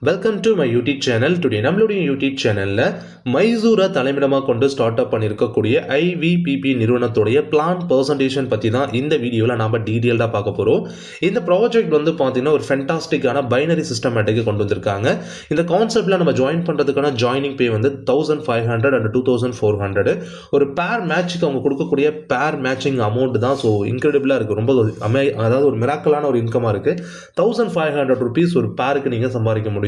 Welcome to my YouTube channel. Today நம்மளுடைய YouTube சேனலில் மைசூரை தலைமையிடமாக கொண்டு ஸ்டார்ட் அப் பண்ணியிருக்கக்கூடிய ஐவிபிபி நிறுவனத்துடைய பிளான் பர்சன்டேஷன் பற்றி தான் இந்த வீடியோவில் நாம் டீட்டெயில்டாக பார்க்க போகிறோம். இந்த ப்ராஜெக்ட் வந்து பார்த்தீங்கன்னா ஒரு ஃபென்டாஸ்டிக்கான பைனரி சிஸ்டமேட்டிக்கு கொண்டு வந்திருக்காங்க. இந்த கான்செப்டில் நம்ம ஜாயின் பண்ணுறதுக்கான ஜாயினிங் பே வந்து 1500 and 2400. ஒரு பேர் மேட்சுக்கு அவங்க கொடுக்கக்கூடிய பேர் மேட்சிங் அமௌண்ட் தான். ஸோ இன்க்ரெடிபிளாக இருக்குது, ரொம்ப அதாவது ஒரு மிராக்கலான ஒரு இன்கமாக இருக்குது. 1500 rupees ஒரு பேருக்கு நீங்கள் சம்பாதிக்க முடியும்.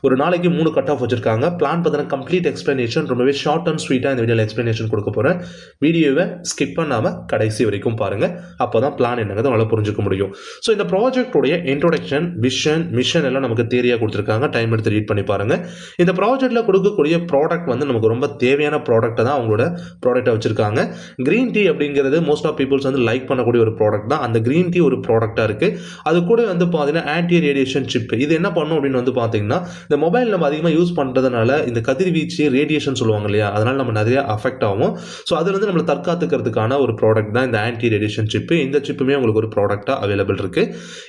ஒரு நாளைக்கு 3 கட் ஆஃப் வச்சிருக்காங்க. பிளான் பார்த்தா கம்ப்ளீட் எக்ஸ்பிளனேஷன், ரொம்பவே ஷார்ட் அண்ட் ஸ்வீட்டாக இந்த வீடியோவில் எக்ஸ்பிளனேஷன் கொடுக்க போகிறேன். வீடியோவை ஸ்கிப் பண்ணாமல் கடைசி வரைக்கும் பாருங்கள். அப்போ தான் பிளான் என்னங்கிறத நல்லா புரிஞ்சுக்க முடியும். ஸோ இந்த ப்ராஜெக்டோடைய இன்ட்ரோடக்ஷன், விஷன், மிஷன் எல்லாம் நமக்கு தேரியாக கொடுத்துருக்காங்க. டைம் எடுத்து ரீட் பண்ணி பாருங்கள். இந்த ப்ராஜெக்ட்டில் கொடுக்கக்கூடிய ப்ராடக்ட் வந்து நமக்கு ரொம்ப தேவையான ப்ராடக்ட்டை தான் அவங்களோட ப்ராடக்ட்டை வச்சுருக்காங்க. க்ரீன் டீ அப்படிங்கிறது மோஸ்ட் ஆஃப் பீப்புள்ஸ் வந்து லைக் பண்ணக்கூடிய ஒரு ப்ராடக்ட் தான். அந்த க்ரீன் டீ ஒரு ப்ராடக்டாக இருக்குது. அது கூட வந்து பார்த்தீங்கன்னா ஆன்டி ரேடியேஷன் சிப். இது என்ன பண்ணும் அப்படின்னு வந்து பார்த்தீங்கன்னா, இந்த மொபைல் நம்ம அதிகமாக யூஸ் பண்ணுறதுனால இந்த கதிர்வீச்சு ரேடியேஷன் சொல்லுவாங்க இல்லையா, அதனால் நம்ம நிறைய அஃபெக்ட் ஆகும். ஸோ அதுலேருந்து நம்மளை தற்காத்துக்கிறதுக்கான ஒரு ப்ராடக்ட் தான் இந்த ஆன்டி ரேடியேஷன் சிப்பு. இந்த சிப்புமே உங்களுக்கு ஒரு ப்ராடக்டாக அவைலபிள் இருக்குது.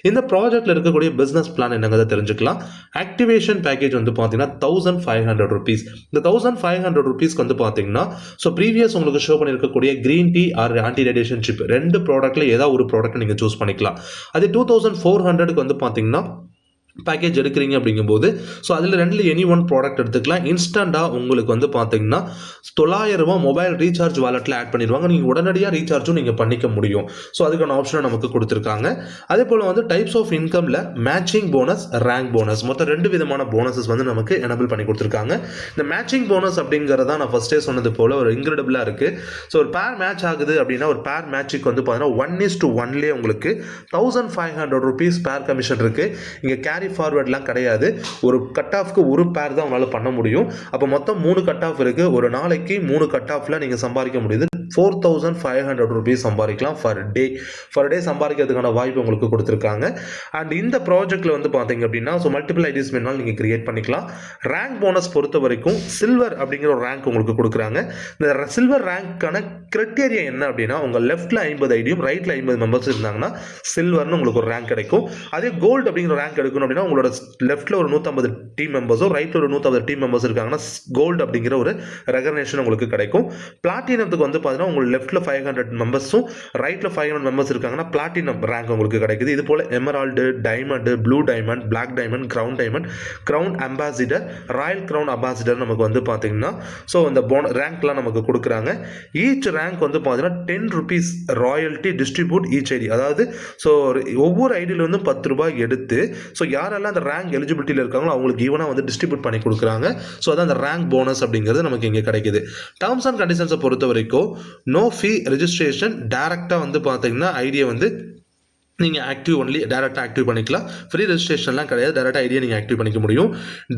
இந்த ப்ராஜெக்ட்டில் இருக்கக்கூடிய பிஸ்னஸ் பிளான் என்னங்கிறத தெரிஞ்சுக்கலாம். ஆக்டிவேஷன் பேக்கேஜ் வந்து பார்த்தீங்கன்னா 1500 rupees. இந்த 1500 rupeesக்கு வந்து பார்த்தீங்கன்னா, ஸோ ப்ரீவியஸ் உங்களுக்கு ஷோ பண்ணியிருக்கக்கூடிய green tea or anti radiation chip ரெண்டு ப்ராடக்ட்டில் ஏதாவது ஒரு ப்ராடக்ட் நீங்கள் சூஸ் பண்ணிக்கலாம். அது 2400க்கு வந்து பார்த்தீங்கன்னா பேக்கேஜ் எடுக்கிறீங்க அப்படிங்கும்போது, ஸோ அதில் ரெண்டில் எனி ஒன் ப்ராடக்ட் எடுத்துக்கலாம். இன்ஸ்டண்ட்டாக உங்களுக்கு வந்து பார்த்தீங்கன்னா 900 மொபைல் ரீசார்ஜ் வாலெட்டில் ஆட் பண்ணிடுவாங்க. நீங்கள் உடனடியாக ரீசார்ஜும் நீங்கள் பண்ணிக்க முடியும். ஸோ அதுக்கான ஆப்ஷனை நமக்கு கொடுத்துருக்காங்க. அதே போல் வந்து டைப்ஸ் ஆஃப் இன்கமில் மேட்சிங் போனஸ், ரேங்க் போனஸ், மொத்தம் 2 விதமான போனஸஸ் வந்து நமக்கு எனபிள் பண்ணி கொடுத்துருக்காங்க. இந்த மேட்சிங் போனஸ் அப்படிங்கிறதா நான் ஃபஸ்ட்டே சொன்னது போல் ஒரு இன்க்ரெடிபிளாக இருக்குது. ஸோ ஒரு பேர் மேட்ச் ஆகுது அப்படின்னா ஒரு பேர் மேட்சுக்கு வந்து பார்த்தீங்கன்னா 1:1 உங்களுக்கு 1500 rupees பேர் கமிஷன் இருக்குது. இங்கே கேரி ஃபார்வர்ட்லாம் கிடையாது. ஒரு கட் ஆஃப்க்கு ஒரு பேர் தான் உங்களால் பண்ண முடியும். அப்போ மொத்தம் 3 கட் ஆஃப் இருக்குது. ஒரு நாளைக்கு 3 கட் ஆஃபில் நீங்கள் சம்பாதிக்க முடியுது. 4500 rupees சம்பாதிக்கலாம் ஃபர் டே சம்பாதிக்கிறதுக்கான வாய்ப்பு உங்களுக்கு கொடுத்துருக்காங்க. அண்ட் இந்த ப்ராஜெக்ட்டில் வந்து பார்த்தீங்க அப்படின்னா, ஸோ மல்டிபிள் ஐடிஸ் வேணாலும் நீங்கள் கிரியேட் பண்ணிக்கலாம். ரேங்க் போனஸ் பொறுத்த வரைக்கும் சில்வர் அப்படிங்கிற ஒரு ரேங்க் உங்களுக்கு கொடுக்குறாங்க. இந்த சில்வர் ரேங்க்கான கிரைட்டீரியா என்ன அப்படின்னா, உங்கள் லெஃப்ட்டில் 50 ஐடியும் ரைட்டில் 50 மெம்பர்ஸ் இருந்தாங்கன்னா சில்வர்னு உங்களுக்கு ஒரு ரேங்க் கிடைக்கும். அதே கோல்டு அப்படிங்கிற ரேங்க் எடுக்கணும் அப்படின்னா, உங்களோட லெஃப்ட்டில் ஒரு 150 டீம் மெம்பர்ஸோ ரைட்டில் ஒரு 150 டீம் மெம்பர்ஸ் இருக்காங்கன்னா கோல்டு அப்படிங்கிற ஒரு ரெகக்னேஷன் உங்களுக்கு கிடைக்கும். பிளாட்டினத்துக்கு வந்து பார்த்தீங்கன்னா, உங்கள் லெஃப்ட்டில் 500 மெம்பர்ஸும் ரைட்டில் 500 மெம்பர்ஸ் இருக்காங்கன்னா பிளாட்டினம் ரேங்க் உங்களுக்கு கிடைக்குது. இது போல் emerald, diamond, blue diamond, black diamond, crown ambassador, royal crown ambassador நமக்கு வந்து பார்த்தீங்கன்னா, ஸோ இந்த ரேங்க்லாம் நமக்கு கொடுக்குறாங்க. ஈச் ரேங்க் வந்து பார்த்தீங்கன்னா 10 rupees royalty distribute each ID. அதாவது ஸோ ஒவ்வொரு ஐடியில் வந்து 10 ரூபாய் எடுத்து, ஸோ யாரெல்லாம் அந்த ரேங்க் எலிஜிபிலிட்டியில் இருக்காங்களோ அவங்களுக்கு ஈவனாக வந்து டிஸ்ட்ரிபியூட் பண்ணி கொடுக்குறாங்க. ஸோ அதான் அந்த ரேங்க் போனஸ் அப்படிங்கிறது நமக்கு இங்கே கிடைக்குது. டேர்ம்ஸ் அண்ட் கண்டிஷன்ஸை பொறுத்த வரைக்கும் நோ ஃபீ ரெஜிஸ்ட்ரேஷன். டேரெக்டாக வந்து பார்த்தீங்கன்னா ஐடியா வந்து நீங்கள் ஆக்டிவ் ஒன்லி டேரெக்டாக ஆக்டிவ் பண்ணிக்கலாம். ஃப்ரீ ரெஜிஸ்ட்ரேஷன்லாம் கிடையாது. டேரெக்டாக ஐடியா நீங்கள் ஆக்டிவ் பண்ணிக்க முடியும்.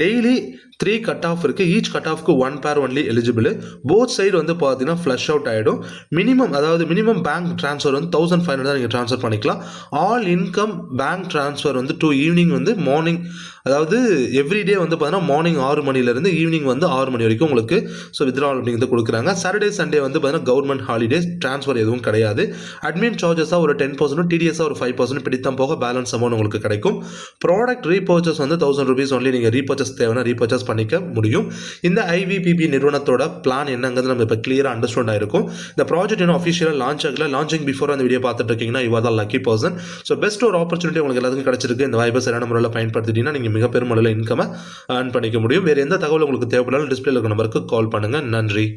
டெய்லி 3 கட் ஆஃப் இருக்குது. ஈச் கட் ஆஃப்க்கு 1 பேர் ஒன்லி எலிஜிபிள். போத் சைடு வந்து பார்த்தீங்கன்னா ஃப்ளஷ் அவுட் ஆகிடும். மினிமம் பேங்க் ட்ரான்ஸ்ஃபர் வந்து 1500 தான் நீங்கள் ட்ரான்ஸ்ஃபர் பண்ணிக்கலாம். ஆல் இன்கம் பேங்க் ட்ரான்ஸ்ஃபர் வந்து டு ஈவினிங் வந்து மார்னிங், அதாவது எவ்ரிடே வந்து பார்த்தீங்கன்னா மார்னிங் 6 மணிலேருந்து ஈவினிங் வந்து 6 மணி வரைக்கும் உங்களுக்கு ஸோ வித்ட்ராவல் அப்படிங்கிறது கொடுக்குறாங்க. சாட்டர்டே சண்டே வந்து பார்த்தீங்கன்னா கவர்மெண்ட் ஹாலிடேஸ், ட்ரான்ஸ்ஃபர் எதுவும் கிடையாது. அட்மின் சார்ஜஸாக ஒரு 10%, டிடிஎஸாக ஒரு 5% பிடித்தம் போக பேலன்ஸ் அமௌண்ட் உங்களுக்கு கிடைக்கும். ப்ராடக்ட் ரீபர்ச்சஸ் வந்து 1000 rupees ஒன்லி நீங்கள் ரீபர்ச்சஸ் தேவைன்னா ரீபர்ச்சஸ் பண்ணிக்க முடியும். இந்த ஐவிபிபி நிறுவனத்தோட பிளான் என்னங்கிறது நம்ம இப்போ கிளியராக அண்டர்ஸ்டாண்ட் ஆயிருக்கும். இந்த ப்ராஜெக்ட் இன்னும் அஃபிஷியலாக லான்ச் ஆகல. லான்ச்சிங் பிஃபோர் அந்த வீடியோ பார்த்துட்டு இருக்கீங்கன்னா you are the lucky person. So best ஒரு ஆப்பர்ச்சுனிட்டி உங்களுக்கு எல்லாத்துக்கும் கிடைச்சிருக்கு. இந்த வாய்ப்பை சரியான முறையில் பயன்படுத்திட்டீங்கன்னா நீங்கள் மிக பெருமளவில் இன்கமை ஏர்ன் பண்ணிக்க முடியும். வேறு எந்த தகவல் உங்களுக்கு தேவைப்படாலும் டிஸ்பிளேல இருக்க நம்பருக்கு கால் பண்ணுங்கள். நன்றி.